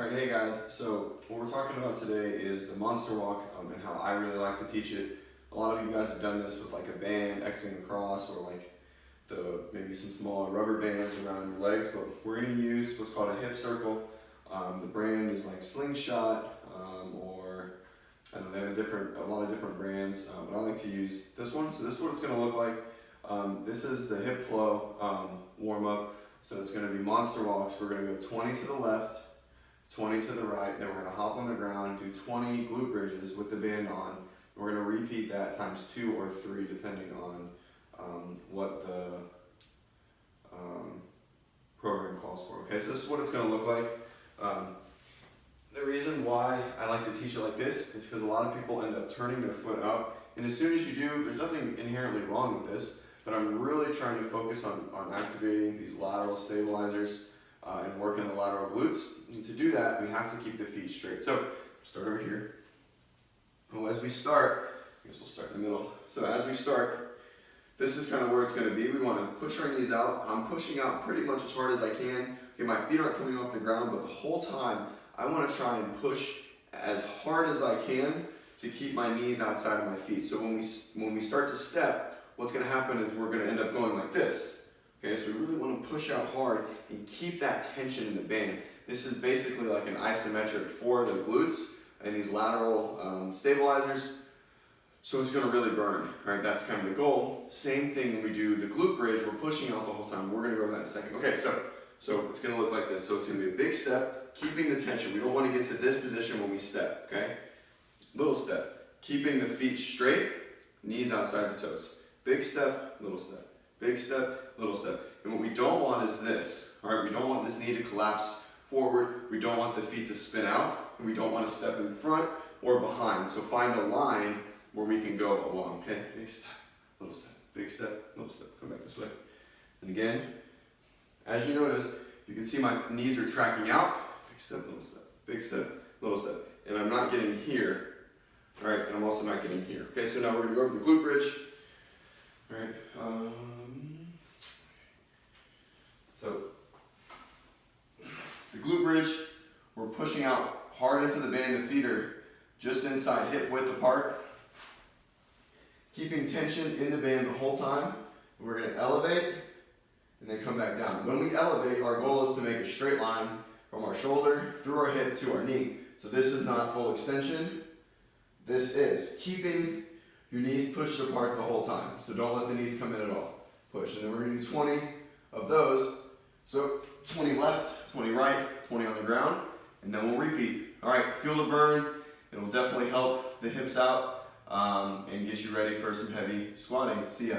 Alright, hey guys, so what we're talking about today is the monster walk and how I really like to teach it. A lot of you guys have done this with like a band, Xing across, or like maybe some smaller rubber bands around your legs, but we're going to use what's called a hip circle. The brand is like Slingshot, or I don't know, they have a lot of different brands, but I like to use this one. So this is what it's going to look like. This is the hip flow warm up. So it's going to be monster walks. We're going to go 20 to the left, 20 to the right, then we're going to hop on the ground, do 20 glute bridges with the band on. We're going to repeat that times 2 or 3 depending on what the program calls for. Okay, so this is what it's going to look like. The reason why I like to teach it like this is because a lot of people end up turning their foot up, and as soon as you do, there's nothing inherently wrong with this, but I'm really trying to focus on activating these lateral stabilizers and working the lateral glutes. And to do that, we have to keep the feet straight. So start over here. Well, as we start, I guess we'll start in the middle. So as we start, this is kind of where it's going to be. We want to push our knees out. I'm pushing out pretty much as hard as I can. Okay, my feet aren't coming off the ground, but the whole time I want to try and push as hard as I can to keep my knees outside of my feet. So when we start to step, what's going to happen is we're going to end up going like this. Okay, so we really want to push out hard and keep that tension in the band. This is basically like an isometric for the glutes and these lateral stabilizers. So it's going to really burn. All right, that's kind of the goal. Same thing when we do the glute bridge. We're pushing out the whole time. We're going to go over that in a second. Okay, so it's going to look like this. So it's going to be a big step, keeping the tension. We don't want to get to this position when we step. Okay, little step, keeping the feet straight, knees outside the toes. Big step, little step. Big step, little step. And what we don't want is this. All right, we don't want this knee to collapse forward. We don't want the feet to spin out. And we don't want to step in front or behind. So find a line where we can go along. Okay, big step, little step, big step, little step. Come back this way. And again, as you notice, you can see my knees are tracking out. Big step, little step, big step, little step. And I'm not getting here. All right, and I'm also not getting here. Okay, so now we're going to go over the glute bridge. All right. So the glute bridge, we're pushing out hard into the band. The feet are just inside hip width apart. Keeping tension in the band the whole time. We're going to elevate and then come back down. When we elevate, our goal is to make a straight line from our shoulder through our hip to our knee. So this is not full extension. This is keeping your knees pushed apart the whole time. So don't let the knees come in at all. Push. And then we're going to do 20 of those. So 20 left, 20 right, 20 on the ground, and then we'll repeat. All right, feel the burn. It will definitely help the hips out and get you ready for some heavy squatting. See ya.